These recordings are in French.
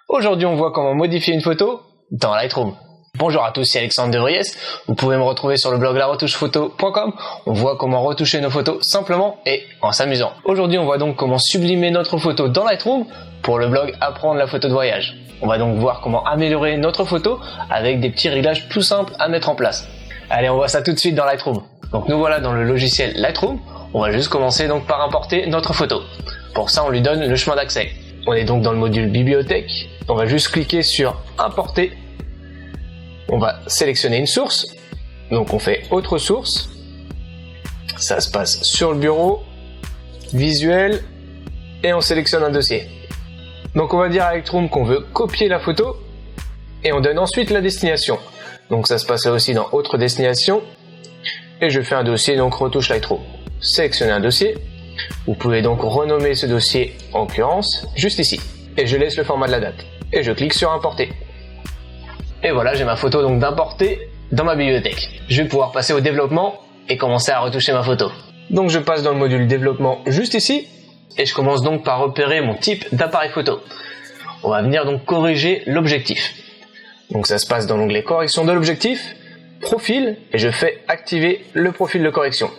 Aujourd'hui, on voit comment modifier une photo dans Lightroom. Bonjour à tous, c'est Alexandre Devriès. Vous pouvez me retrouver sur le blog laretouchephoto.com. On voit comment retoucher nos photos simplement et en s'amusant. Aujourd'hui, on voit donc comment sublimer notre photo dans Lightroom pour le blog Apprendre la photo de voyage. On va donc voir comment améliorer notre photo avec des petits réglages tout simples à mettre en place. Allez, on voit ça tout de suite dans Lightroom. Donc nous voilà dans le logiciel Lightroom. On va juste commencer donc par importer notre photo. Pour ça, on lui donne le chemin d'accès. On est donc dans le module bibliothèque. On va juste cliquer sur importer. On va sélectionner une source. Donc on fait autre source. Ça se passe sur le bureau, visuel, et on sélectionne un dossier. Donc on va dire à Lightroom qu'on veut copier la photo et on donne ensuite la destination. Donc ça se passe là aussi dans autre destination. Et je fais un dossier, donc retouche Lightroom. Sélectionnez un dossier. Vous pouvez donc renommer ce dossier en l'occurrence juste ici. Et je laisse le format de la date. Et je clique sur importer. Et voilà, j'ai ma photo donc d'importer dans ma bibliothèque. Je vais pouvoir passer au développement et commencer à retoucher ma photo. Donc je passe dans le module développement juste ici. Et je commence donc par repérer mon type d'appareil photo. On va venir donc corriger l'objectif. Donc ça se passe dans l'onglet correction de l'objectif, profil, et je fais activer le profil de correction.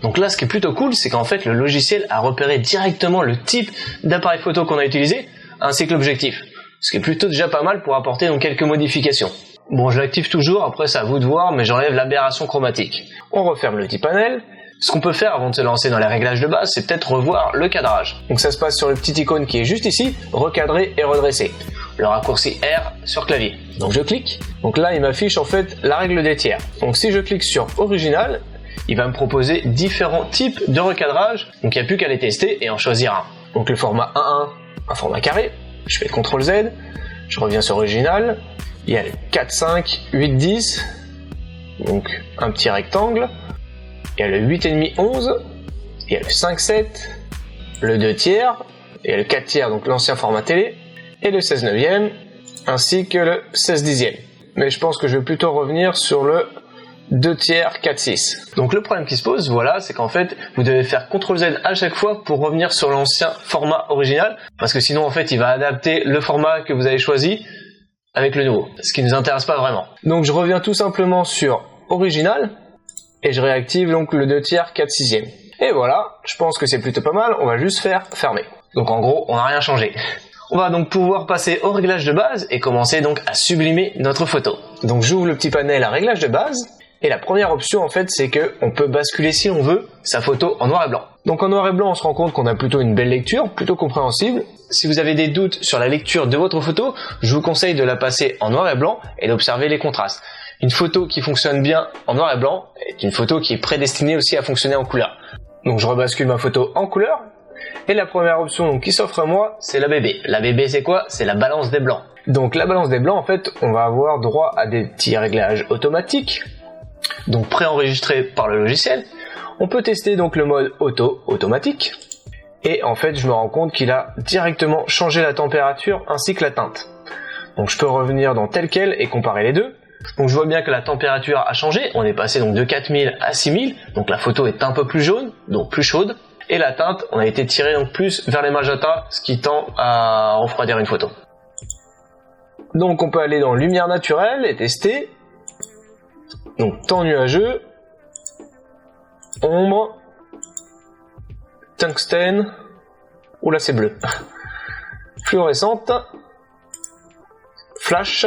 Donc là, ce qui est plutôt cool, c'est qu'en fait, le logiciel a repéré directement le type d'appareil photo qu'on a utilisé, ainsi que l'objectif. Ce qui est plutôt déjà pas mal pour apporter donc quelques modifications. Bon, je l'active toujours, après c'est à vous de voir, mais j'enlève l'aberration chromatique. On referme le petit panel. Ce qu'on peut faire avant de se lancer dans les réglages de base, c'est peut-être revoir le cadrage. Donc ça se passe sur le petit icône qui est juste ici, recadrer et redresser. Le raccourci R sur clavier. Donc je clique. Donc là, il m'affiche en fait la règle des tiers. Donc si je clique sur original, il va me proposer différents types de recadrage. Donc il n'y a plus qu'à les tester et en choisir un. Donc le format 1.1, un format carré. Je fais CTRL Z. Je reviens sur original. Il y a le 4.5, 8.10. Donc un petit rectangle. Il y a le 8,5, 11. Il y a le 5.7. Le 2 tiers. Il y a le 4 tiers, donc l'ancien format télé. Et le 16 neuvième. Ainsi que le 16 dixième. Mais je pense que je vais plutôt revenir sur le 2 tiers, 4/6. Donc le problème qui se pose, voilà, c'est qu'en fait, vous devez faire CTRL Z à chaque fois pour revenir sur l'ancien format original, parce que sinon, en fait, il va adapter le format que vous avez choisi avec le nouveau, ce qui ne nous intéresse pas vraiment. Donc je reviens tout simplement sur original, et je réactive donc le 2 tiers, 4/6. Et voilà, je pense que c'est plutôt pas mal, on va juste faire fermer. Donc en gros, on n'a rien changé. On va donc pouvoir passer au réglage de base et commencer donc à sublimer notre photo. Donc j'ouvre le petit panel à réglage de base. Et la première option en fait, c'est que on peut basculer si on veut sa photo en noir et blanc. Donc en noir et blanc, on se rend compte qu'on a plutôt une belle lecture, plutôt compréhensible. Si vous avez des doutes sur la lecture de votre photo, je vous conseille de la passer en noir et blanc et d'observer les contrastes. Une photo qui fonctionne bien en noir et blanc est une photo qui est prédestinée aussi à fonctionner en couleur. Donc je rebascule ma photo en couleur. Et la première option donc, qui s'offre à moi, c'est l'ABB. L'ABB c'est quoi? C'est la balance des blancs. Donc la balance des blancs, en fait, on va avoir droit à des petits réglages automatiques. Donc préenregistré par le logiciel. On peut tester donc le mode automatique. Et en fait, je me rends compte qu'il a directement changé la température ainsi que la teinte. Donc je peux revenir dans tel quel et comparer les deux. Donc je vois bien que la température a changé. On est passé donc de 4000 à 6000. Donc la photo est un peu plus jaune, donc plus chaude. Et la teinte, on a été tiré donc plus vers les magentas, ce qui tend à refroidir une photo. Donc on peut aller dans lumière naturelle et tester. Donc temps nuageux, ombre, tungstène, oula c'est bleu, fluorescente, flash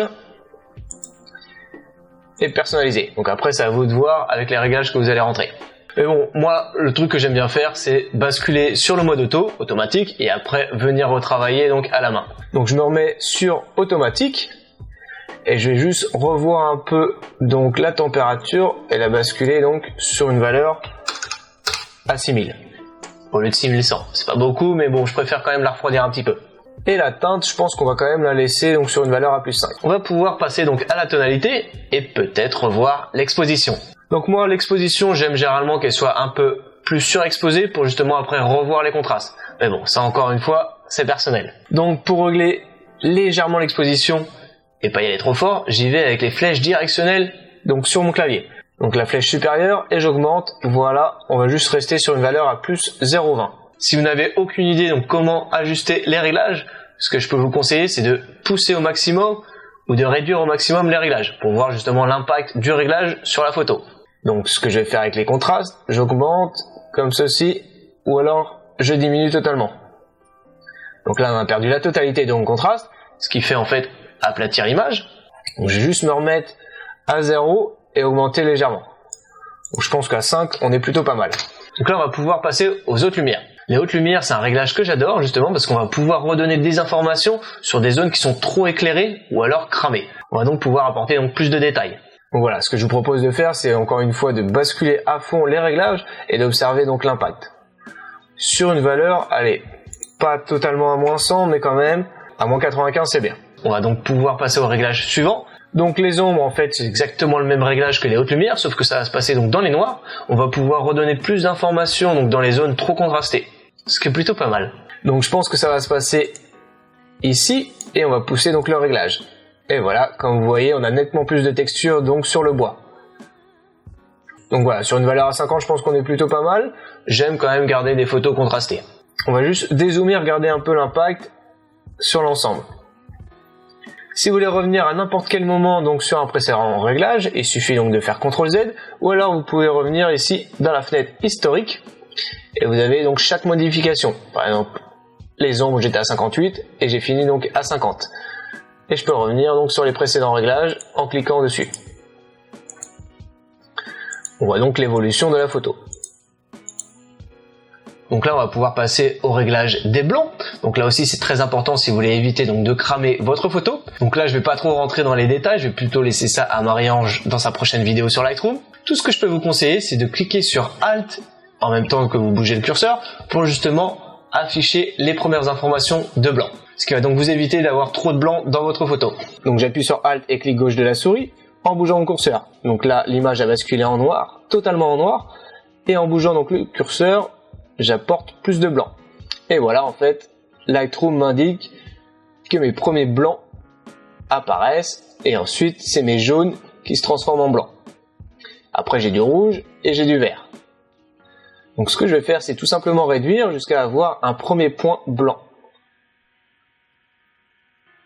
et personnalisé. Donc après c'est à vous de voir avec les réglages que vous allez rentrer. Mais bon, moi le truc que j'aime bien faire c'est basculer sur le mode automatique et après venir retravailler donc à la main. Donc je me remets sur automatique. Et je vais juste revoir un peu donc la température et la basculer donc sur une valeur à 6000 au lieu de 6100. C'est pas beaucoup mais bon, je préfère quand même la refroidir un petit peu. Et la teinte, je pense qu'on va quand même la laisser donc sur une valeur à +5. On va pouvoir passer donc à la tonalité et peut-être revoir l'exposition. Donc moi l'exposition, j'aime généralement qu'elle soit un peu plus surexposée pour justement après revoir les contrastes. Mais bon, ça encore une fois, c'est personnel. Donc pour régler légèrement l'exposition et pas y aller trop fort, j'y vais avec les flèches directionnelles donc sur mon clavier. Donc la flèche supérieure et j'augmente, voilà, on va juste rester sur une valeur à +0,20. Si vous n'avez aucune idée donc comment ajuster les réglages, ce que je peux vous conseiller, c'est de pousser au maximum ou de réduire au maximum les réglages pour voir justement l'impact du réglage sur la photo. Donc ce que je vais faire avec les contrastes, j'augmente comme ceci ou alors je diminue totalement. Donc là on a perdu la totalité de mon contraste, ce qui fait en fait aplatir l'image. Donc je vais juste me remettre à 0 et augmenter légèrement. Donc je pense qu'à 5 on est plutôt pas mal. Donc là on va pouvoir passer aux hautes lumières. Les hautes lumières, c'est un réglage que j'adore justement parce qu'on va pouvoir redonner des informations sur des zones qui sont trop éclairées ou alors cramées. On va donc pouvoir apporter donc plus de détails. Donc voilà, ce que je vous propose de faire, c'est encore une fois de basculer à fond les réglages et d'observer donc l'impact. Sur une valeur, allez, pas totalement à moins 100, mais quand même, à moins 95 c'est bien. On va donc pouvoir passer au réglage suivant. Donc les ombres, en fait, c'est exactement le même réglage que les hautes lumières, sauf que ça va se passer donc dans les noirs. On va pouvoir redonner plus d'informations donc dans les zones trop contrastées, ce qui est plutôt pas mal. Donc je pense que ça va se passer ici, et on va pousser donc le réglage. Et voilà, comme vous voyez, on a nettement plus de texture donc sur le bois. Donc voilà, sur une valeur à 50, je pense qu'on est plutôt pas mal. J'aime quand même garder des photos contrastées. On va juste dézoomer, regarder un peu l'impact sur l'ensemble. Si vous voulez revenir à n'importe quel moment donc sur un précédent réglage, il suffit donc de faire CTRL Z, ou alors vous pouvez revenir ici dans la fenêtre historique, et vous avez donc chaque modification. Par exemple, les ombres j'étais à 58, et j'ai fini donc à 50. Et je peux revenir donc sur les précédents réglages en cliquant dessus. On voit donc l'évolution de la photo. Donc là on va pouvoir passer au réglage des blancs. Donc là aussi c'est très important si vous voulez éviter donc de cramer votre photo. Donc là je vais pas trop rentrer dans les détails, je vais plutôt laisser ça à Marie-Ange dans sa prochaine vidéo sur Lightroom. Tout ce que je peux vous conseiller c'est de cliquer sur Alt en même temps que vous bougez le curseur pour justement afficher les premières informations de blanc. Ce qui va donc vous éviter d'avoir trop de blanc dans votre photo. Donc j'appuie sur Alt et clic gauche de la souris en bougeant mon curseur. Donc là l'image a basculé en noir, totalement en noir, et en bougeant donc le curseur, j'apporte plus de blanc. Et voilà, en fait, Lightroom m'indique que mes premiers blancs apparaissent et ensuite c'est mes jaunes qui se transforment en blanc. Après j'ai du rouge et j'ai du vert. Donc ce que je vais faire, c'est tout simplement réduire jusqu'à avoir un premier point blanc.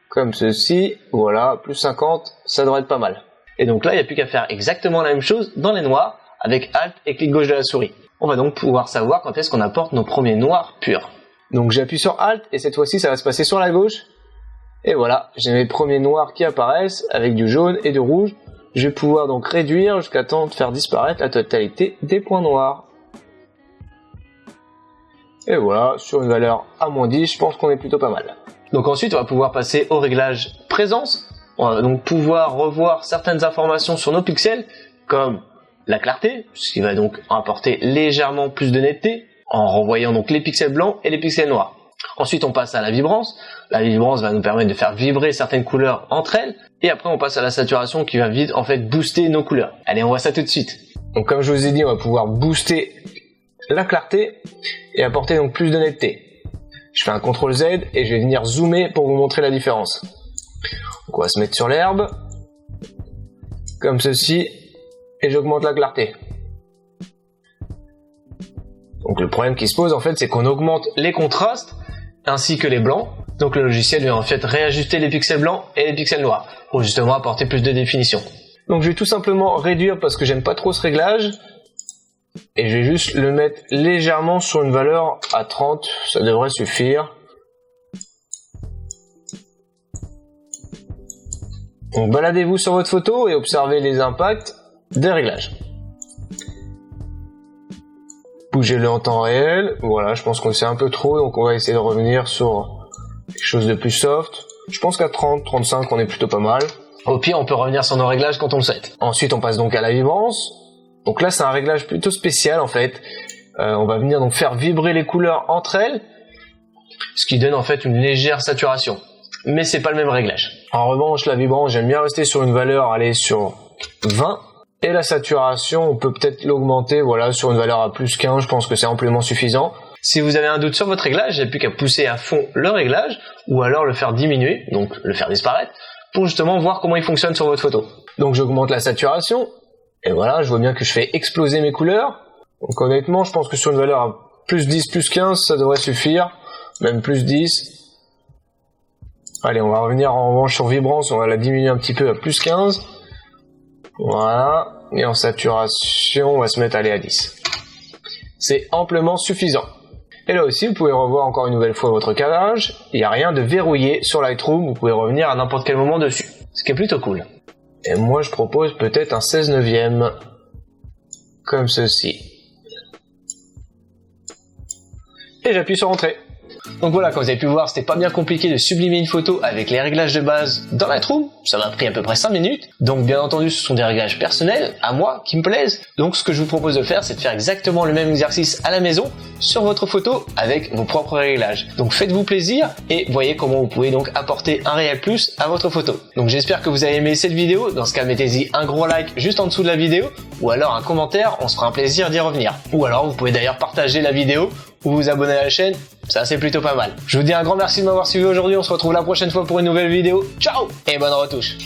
Comme ceci, voilà, plus 50, ça devrait être pas mal. Et donc là, il n'y a plus qu'à faire exactement la même chose dans les noirs avec Alt et clic gauche de la souris. On va donc pouvoir savoir quand est-ce qu'on apporte nos premiers noirs purs. Donc j'appuie sur Alt et cette fois-ci ça va se passer sur la gauche. Et voilà, j'ai mes premiers noirs qui apparaissent avec du jaune et du rouge. Je vais pouvoir donc réduire jusqu'à temps de faire disparaître la totalité des points noirs. Et voilà, sur une valeur à moins 10, je pense qu'on est plutôt pas mal. Donc ensuite on va pouvoir passer au réglage présence. On va donc pouvoir revoir certaines informations sur nos pixels comme la clarté, ce qui va donc apporter légèrement plus de netteté en renvoyant donc les pixels blancs et les pixels noirs. Ensuite on passe à la vibrance. La vibrance va nous permettre de faire vibrer certaines couleurs entre elles. Et après on passe à la saturation qui va vite en fait booster nos couleurs. Allez, on voit ça tout de suite. Donc comme je vous ai dit, on va pouvoir booster la clarté et apporter donc plus de netteté. Je fais un CTRL Z et je vais venir zoomer pour vous montrer la différence. Donc on va se mettre sur l'herbe comme ceci. Et j'augmente la clarté. Donc le problème qui se pose en fait, c'est qu'on augmente les contrastes ainsi que les blancs. Donc le logiciel vient en fait réajuster les pixels blancs et les pixels noirs pour justement apporter plus de définition. Donc je vais tout simplement réduire parce que j'aime pas trop ce réglage et je vais juste le mettre légèrement sur une valeur à 30, ça devrait suffire. Donc baladez-vous sur votre photo et observez les impacts des réglages. Bougez-le en temps réel. Voilà, je pense qu'on c'est un peu trop, donc on va essayer de revenir sur quelque chose de plus soft. Je pense qu'à 30, 35, on est plutôt pas mal. Au pire, on peut revenir sur nos réglages quand on le souhaite. Ensuite, on passe donc à la vibrance. Donc là, c'est un réglage plutôt spécial en fait. On va venir donc faire vibrer les couleurs entre elles, ce qui donne en fait une légère saturation. Mais c'est pas le même réglage. En revanche, la vibrance, j'aime bien rester sur une valeur, aller sur 20. Et la saturation, on peut peut-être l'augmenter, voilà, sur une valeur à plus 15, je pense que c'est amplement suffisant. Si vous avez un doute sur votre réglage, il n'y a plus qu'à pousser à fond le réglage, ou alors le faire diminuer, donc le faire disparaître, pour justement voir comment il fonctionne sur votre photo. Donc j'augmente la saturation, et voilà, je vois bien que je fais exploser mes couleurs. Donc honnêtement, je pense que sur une valeur à plus 10, plus 15, ça devrait suffire, même plus 10. Allez, on va revenir en revanche sur vibrance, on va la diminuer un petit peu à plus 15. Voilà. Et en saturation, on va se mettre à 10. C'est amplement suffisant. Et là aussi, vous pouvez revoir encore une nouvelle fois votre cadrage. Il n'y a rien de verrouillé sur Lightroom, vous pouvez revenir à n'importe quel moment dessus. Ce qui est plutôt cool. Et moi, je propose peut-être un 16/9. Comme ceci. Et j'appuie sur Entrée. Donc voilà, comme vous avez pu voir, c'était pas bien compliqué de sublimer une photo avec les réglages de base dans Lightroom. Ça m'a pris à peu près 5 minutes. Donc bien entendu, ce sont des réglages personnels, à moi, qui me plaisent. Donc ce que je vous propose de faire, c'est de faire exactement le même exercice à la maison, sur votre photo, avec vos propres réglages. Donc faites-vous plaisir et voyez comment vous pouvez donc apporter un réel plus à votre photo. Donc j'espère que vous avez aimé cette vidéo. Dans ce cas, mettez-y un gros like juste en dessous de la vidéo, ou alors un commentaire, on se fera un plaisir d'y revenir. Ou alors vous pouvez d'ailleurs partager la vidéo, ou vous abonner à la chaîne, ça c'est plutôt pas mal. Je vous dis un grand merci de m'avoir suivi aujourd'hui, on se retrouve la prochaine fois pour une nouvelle vidéo. Ciao et bonne retouche.